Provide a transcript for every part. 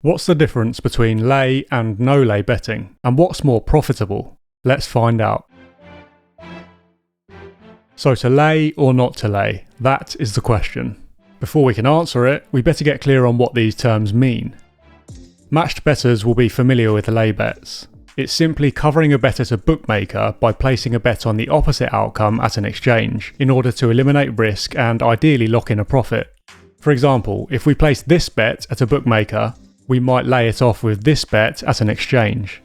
What's the difference between lay and no lay betting, and what's more profitable? Let's find out. So to lay or not to lay, that is the question. Before we can answer it, we better get clear on what these terms mean. Matched bettors will be familiar with lay bets. It's simply covering a bet at a bookmaker by placing a bet on the opposite outcome at an exchange, in order to eliminate risk and ideally lock in a profit. For example, if we place this bet at a bookmaker, we might lay it off with this bet at an exchange.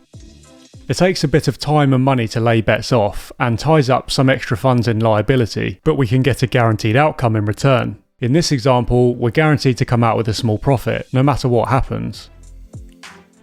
It takes a bit of time and money to lay bets off and ties up some extra funds in liability, but we can get a guaranteed outcome in return. In this example, we're guaranteed to come out with a small profit, no matter what happens.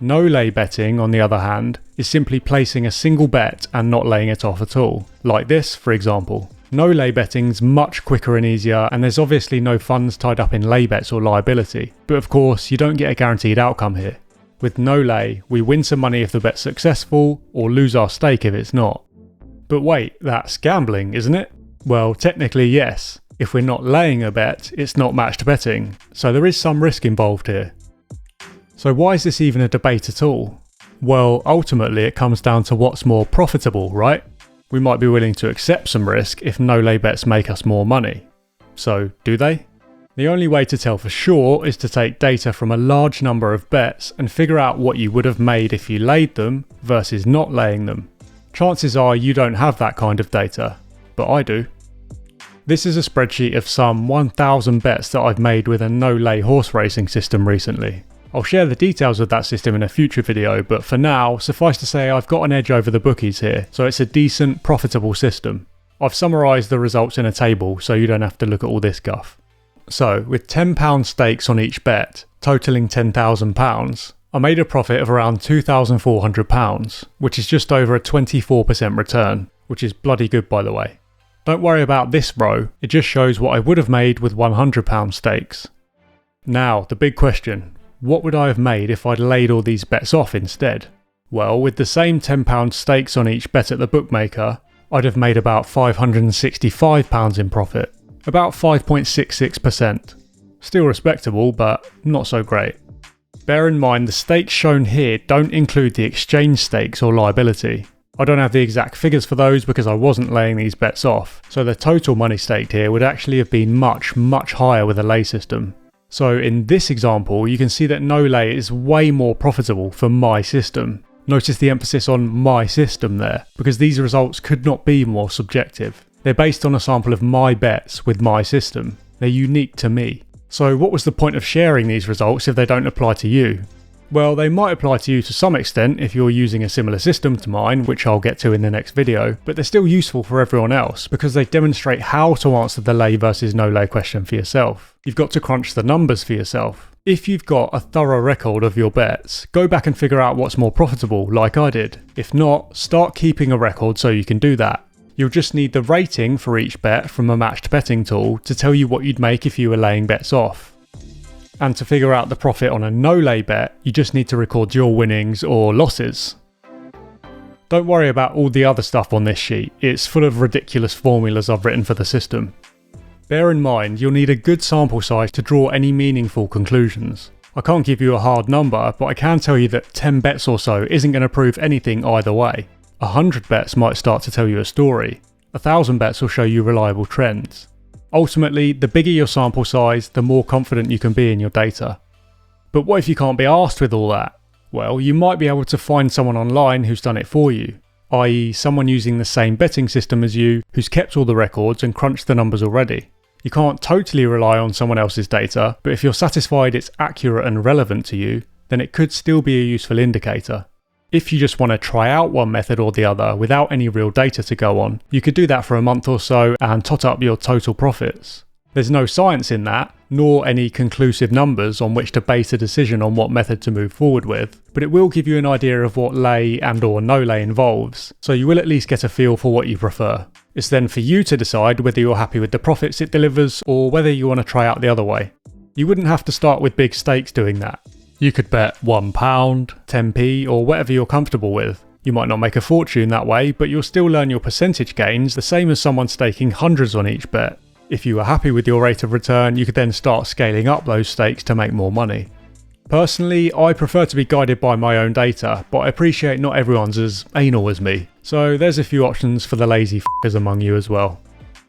No lay betting, on the other hand, is simply placing a single bet and not laying it off at all. Like this, for example. No lay betting's much quicker and easier, and there's obviously no funds tied up in lay bets or liability. But of course, you don't get a guaranteed outcome here. With no lay, we win some money if the bet's successful, or lose our stake if it's not. But wait, that's gambling, isn't it? Well, technically yes. If we're not laying a bet, it's not matched betting, so there is some risk involved here. So why is this even a debate at all? Well, ultimately it comes down to what's more profitable, right? We might be willing to accept some risk if no lay bets make us more money. So, do they? The only way to tell for sure is to take data from a large number of bets and figure out what you would have made if you laid them versus not laying them. Chances are you don't have that kind of data, but I do. This is a spreadsheet of some 1,000 bets that I've made with a no-lay horse racing system recently. I'll share the details of that system in a future video, but for now, suffice to say I've got an edge over the bookies here, so it's a decent, profitable system. I've summarised the results in a table, so you don't have to look at all this guff. So, with £10 stakes on each bet, totalling £10,000, I made a profit of around £2,400, which is just over a 24% return, which is bloody good by the way. Don't worry about this row, it just shows what I would have made with £100 stakes. Now, the big question. What would I have made if I'd laid all these bets off instead? Well, with the same £10 stakes on each bet at the bookmaker, I'd have made about £565 in profit, about 5.66%. Still respectable, but not so great. Bear in mind the stakes shown here don't include the exchange stakes or liability. I don't have the exact figures for those because I wasn't laying these bets off, so the total money staked here would actually have been much higher with a lay system. So in this example, you can see that no lay is way more profitable for my system. Notice the emphasis on my system there, because these results could not be more subjective. They're based on a sample of my bets with my system. They're unique to me. So what was the point of sharing these results if they don't apply to you? Well, they might apply to you to some extent if you're using a similar system to mine, which I'll get to in the next video, but they're still useful for everyone else because they demonstrate how to answer the lay versus no lay question for yourself. You've got to crunch the numbers for yourself. If you've got a thorough record of your bets, go back and figure out what's more profitable like I did. If not, start keeping a record so you can do that. You'll just need the rating for each bet from a matched betting tool to tell you what you'd make if you were laying bets off. And to figure out the profit on a no-lay bet, you just need to record your winnings or losses. Don't worry about all the other stuff on this sheet, it's full of ridiculous formulas I've written for the system. Bear in mind, you'll need a good sample size to draw any meaningful conclusions. I can't give you a hard number, but I can tell you that 10 bets or so isn't going to prove anything either way. 100 bets might start to tell you a story. 1,000 bets will show you reliable trends. Ultimately, the bigger your sample size, the more confident you can be in your data. But what if you can't be arsed with all that? Well, you might be able to find someone online who's done it for you, i.e. someone using the same betting system as you who's kept all the records and crunched the numbers already. You can't totally rely on someone else's data, but if you're satisfied it's accurate and relevant to you, then it could still be a useful indicator. If you just want to try out one method or the other without any real data to go on, you could do that for a month or so and tot up your total profits. There's no science in that, nor any conclusive numbers on which to base a decision on what method to move forward with, but it will give you an idea of what lay and or no lay involves, so you will at least get a feel for what you prefer. It's then for you to decide whether you're happy with the profits it delivers or whether you want to try out the other way. You wouldn't have to start with big stakes doing that. You could bet £1, 10p or whatever you're comfortable with. You might not make a fortune that way, but you'll still earn your percentage gains the same as someone staking hundreds on each bet. If you were happy with your rate of return, you could then start scaling up those stakes to make more money. Personally, I prefer to be guided by my own data, but I appreciate not everyone's as anal as me, so there's a few options for the lazy f***ers among you as well.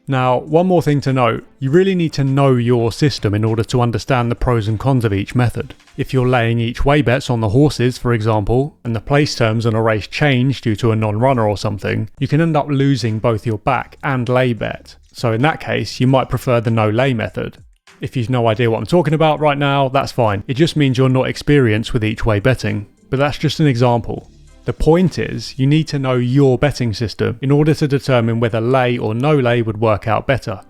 Now, one more thing to note, you really need to know your system in order to understand the pros and cons of each method. If you're laying each way bets on the horses, for example, and the place terms on a race change due to a non-runner or something, you can end up losing both your back and lay bet. So in that case, you might prefer the no lay method. If you've no idea what I'm talking about right now, that's fine. It just means you're not experienced with each way betting. But that's just an example. The point is, you need to know your betting system in order to determine whether lay or no lay would work out better.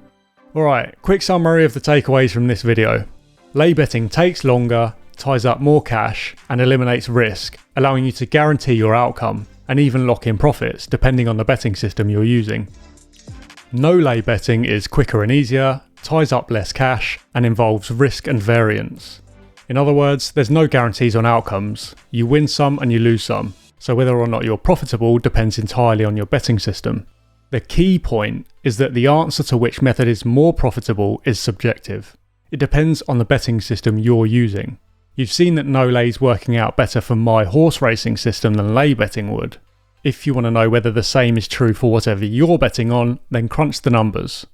Alright, quick summary of the takeaways from this video. Lay betting takes longer, ties up more cash, and eliminates risk, allowing you to guarantee your outcome, and even lock in profits depending on the betting system you're using. No lay betting is quicker and easier, ties up less cash, and involves risk and variance. In other words, there's no guarantees on outcomes. You win some and you lose some, so whether or not you're profitable depends entirely on your betting system. The key point is that the answer to which method is more profitable is subjective. It depends on the betting system you're using. You've seen that no lay's working out better for my horse racing system than lay betting would. If you want to know whether the same is true for whatever you're betting on, then crunch the numbers.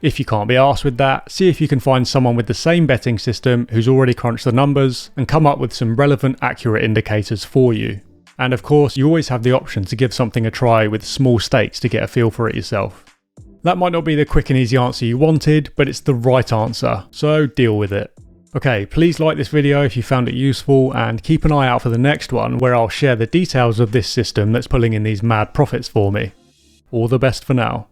If you can't be arsed with that, see if you can find someone with the same betting system who's already crunched the numbers and come up with some relevant, accurate indicators for you. And of course, you always have the option to give something a try with small stakes to get a feel for it yourself. That might not be the quick and easy answer you wanted, but it's the right answer, so deal with it. Okay, please like this video if you found it useful, and keep an eye out for the next one where I'll share the details of this system that's pulling in these mad profits for me. All the best for now.